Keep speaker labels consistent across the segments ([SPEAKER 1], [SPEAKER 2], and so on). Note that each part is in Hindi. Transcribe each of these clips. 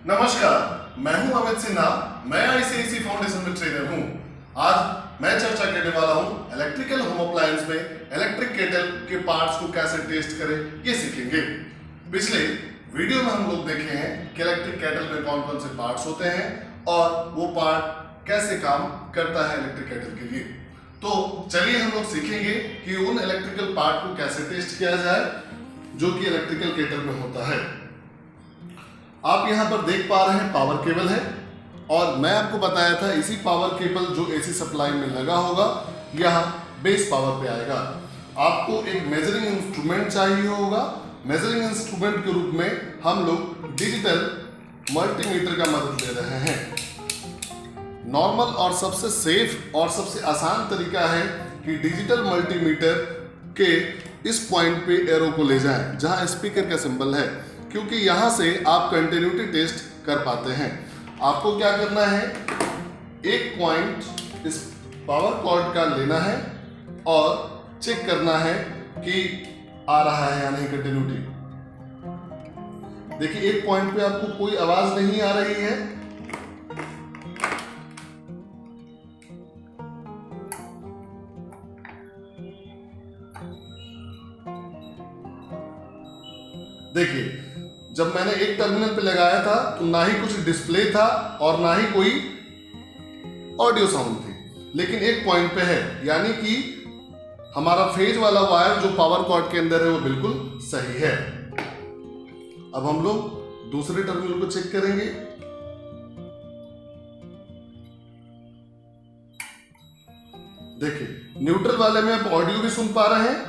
[SPEAKER 1] नमस्कार, मैं हूं अमित सिन्हा। मैं आईसीआईसी फाउंडेशन में ट्रेनर हूं। आज मैं चर्चा करने वाला हूं इलेक्ट्रिकल होम अप्लायंस में इलेक्ट्रिक केटल के पार्ट्स को कैसे टेस्ट करें, ये सीखेंगे। पिछले वीडियो में हम लोग देखे हैं कि इलेक्ट्रिक केटल में कौन कौन से पार्ट्स होते हैं और वो पार्ट कैसे काम करता है इलेक्ट्रिक केटल के लिए। तो चलिए हम लोग सीखेंगे कि उन इलेक्ट्रिकल पार्ट को कैसे टेस्ट किया जाए जो कि इलेक्ट्रिकल केटल में होता है। आप यहाँ पर देख पा रहे हैं पावर केबल है और मैं आपको बताया था इसी पावर केबल जो एसी सप्लाई में लगा होगा यहाँ बेस पावर पे आएगा। आपको एक मेजरिंग इंस्ट्रूमेंट चाहिए होगा। मेजरिंग इंस्ट्रूमेंट के रूप में हम लोग डिजिटल मल्टीमीटर का मदद ले रहे हैं। नॉर्मल और सबसे सेफ और सबसे आसान तरीका है कि डिजिटल मल्टीमीटर के इस पॉइंट पे एरो को ले जाएं जहां स्पीकर का सिंबल है, क्योंकि यहां से आप कंटिन्यूटी टेस्ट कर पाते हैं। आपको क्या करना है, एक पॉइंट इस पावर कॉर्ड का लेना है और चेक करना है कि आ रहा है या नहीं कंटिन्यूटी। देखिए एक पॉइंट पे आपको कोई आवाज नहीं आ रही है। देखिए जब मैंने एक टर्मिनल पे लगाया था तो ना ही कुछ डिस्प्ले था और ना ही कोई ऑडियो साउंड थी, लेकिन एक पॉइंट पे है, यानी कि हमारा फेज वाला वायर जो पावर कॉर्ड के अंदर है वो बिल्कुल सही है। अब हम लोग दूसरे टर्मिनल को चेक करेंगे। देखिए न्यूट्रल वाले में आप ऑडियो भी सुन पा रहे हैं,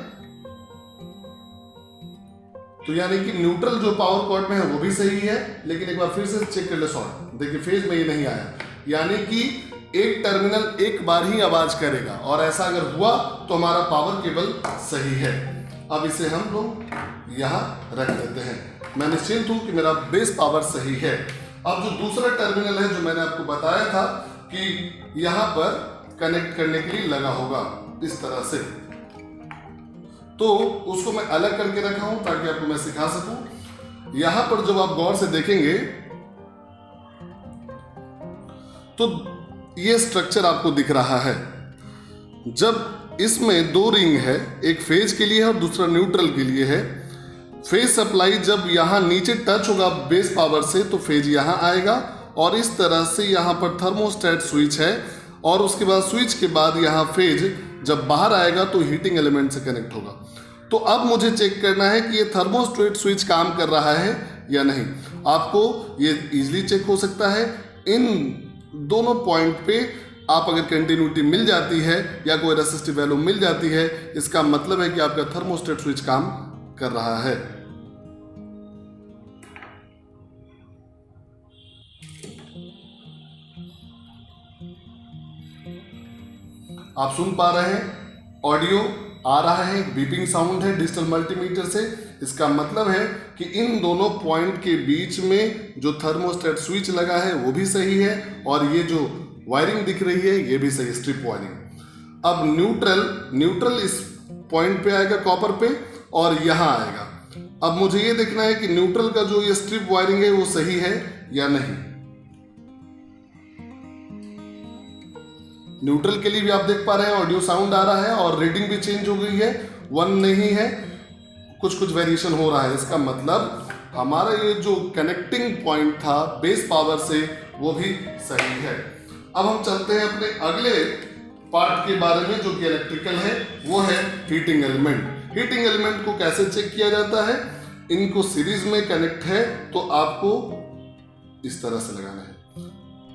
[SPEAKER 1] तो यानी कि न्यूट्रल जो पावर कॉर्ड में है वो भी सही है। लेकिन एक बार फिर से चेक कर ले शॉर्ट, देखिए फेज में ये नहीं आया, यानी कि एक टर्मिनल एक बार ही आवाज करेगा और ऐसा अगर हुआ तो हमारा पावर केबल सही है। अब इसे हम लोग यहाँ रख देते हैं। मैं निश्चिंत हूं कि मेरा बेस पावर सही है। अब जो दूसरा टर्मिनल है जो मैंने आपको बताया था कि यहाँ पर कनेक्ट करने के लिए लगा होगा इस तरह से, तो उसको मैं अलग करके रखा हूं ताकि आपको मैं सिखा सकूं। यहां पर जब आप गौर से देखेंगे तो ये स्ट्रक्चर आपको दिख रहा है। जब इसमें दो रिंग है, एक फेज के लिए है और दूसरा न्यूट्रल के लिए है। फेज सप्लाई जब यहां नीचे टच होगा बेस पावर से तो फेज यहां आएगा और इस तरह से यहां पर थर्मोस्टेट स्विच है और उसके बाद स्विच के बाद यहां फेज जब बाहर आएगा तो हीटिंग एलिमेंट से कनेक्ट होगा। तो अब मुझे चेक करना है कि ये थर्मोस्टेट स्विच काम कर रहा है या नहीं। आपको ये इजीली चेक हो सकता है। इन दोनों पॉइंट पे आप अगर कंटिन्यूटी मिल जाती है या कोई रेसिस्टिव वैल्यू मिल जाती है, इसका मतलब है कि आपका थर्मोस्टेट स्विच काम कर रहा है। आप सुन पा रहे हैं ऑडियो आ रहा है, बीपिंग साउंड है डिजिटल मल्टीमीटर से। इसका मतलब है कि इन दोनों पॉइंट के बीच में जो थर्मोस्टेट स्विच लगा है वो भी सही है और ये जो वायरिंग दिख रही है ये भी सही, स्ट्रिप वायरिंग। अब न्यूट्रल इस पॉइंट पे आएगा कॉपर पे और यहां आएगा। अब मुझे ये देखना है कि न्यूट्रल का जो ये स्ट्रिप वायरिंग है वो सही है या नहीं। न्यूट्रल के लिए भी आप देख पा रहे हैं ऑडियो साउंड आ रहा है और रीडिंग भी चेंज हो गई है, 1 नहीं है, कुछ वेरिएशन हो रहा है। इसका मतलब हमारा ये जो कनेक्टिंग पॉइंट था बेस पावर से वो भी सही है। अब हम चलते हैं अपने अगले पार्ट के बारे में जो कि इलेक्ट्रिकल है, वो है हीटिंग एलिमेंट। हीटिंग एलिमेंट को कैसे चेक किया जाता है, इनको सीरीज में कनेक्ट है तो आपको इस तरह से लगाना है।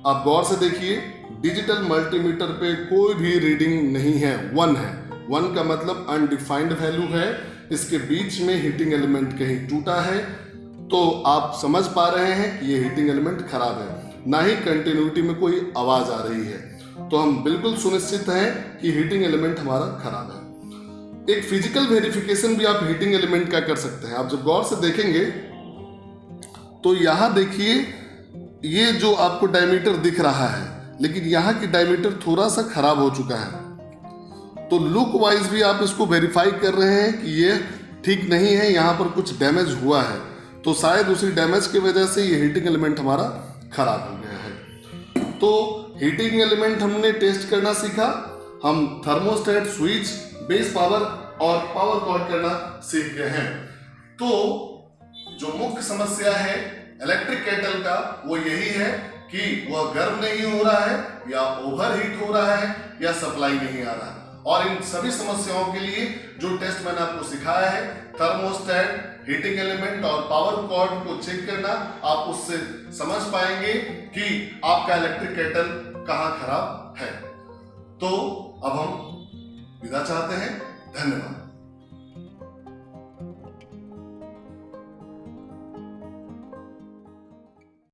[SPEAKER 1] आप गौर से देखिए डिजिटल मल्टीमीटर पे कोई भी रीडिंग नहीं है, 1 है। 1 का मतलब अनडिफाइंड वैल्यू है। इसके बीच में हीटिंग एलिमेंट कहीं टूटा है तो आप समझ पा रहे हैं कि ये हीटिंग एलिमेंट खराब है, ना ही कंटिन्यूटी में कोई आवाज आ रही है। तो हम बिल्कुल सुनिश्चित हैं कि हीटिंग एलिमेंट हमारा खराब है। एक फिजिकल वेरिफिकेशन भी आप हीटिंग एलिमेंट का कर सकते हैं। आप जब गौर से देखेंगे तो यहां देखिए ये जो आपको डायमीटर दिख रहा है, लेकिन यहाँ की डायमीटर थोड़ा सा खराब हो चुका है। तो लुक वाइज भी आप इसको वेरीफाई कर रहे हैं कि ये ठीक नहीं है, यहाँ पर कुछ डैमेज हुआ है। तो शायद उसी डैमेज की वजह से ये हीटिंग एलिमेंट हमारा खराब हो गया है। तो हीटिंग एलिमेंट हमने टेस्ट करना सीखा, हम थर्मोस्टेट, स्विच, बेस पावर और पावर कॉर्ड करना सीख गए हैं। तो जो मुख्य समस्या है इलेक्ट्रिक केटल का वो यही है कि वह गर्म नहीं हो रहा है या ओवरहीट हो रहा है या सप्लाई नहीं आ रहा है। और इन सभी समस्याओं के लिए जो टेस्ट मैंने आपको सिखाया है, थर्मोस्टेट, हीटिंग एलिमेंट और पावर कॉर्ड को चेक करना, आप उससे समझ पाएंगे कि आपका इलेक्ट्रिक केटल कहां खराब है। तो अब हम विदा चाहते हैं। धन्यवाद।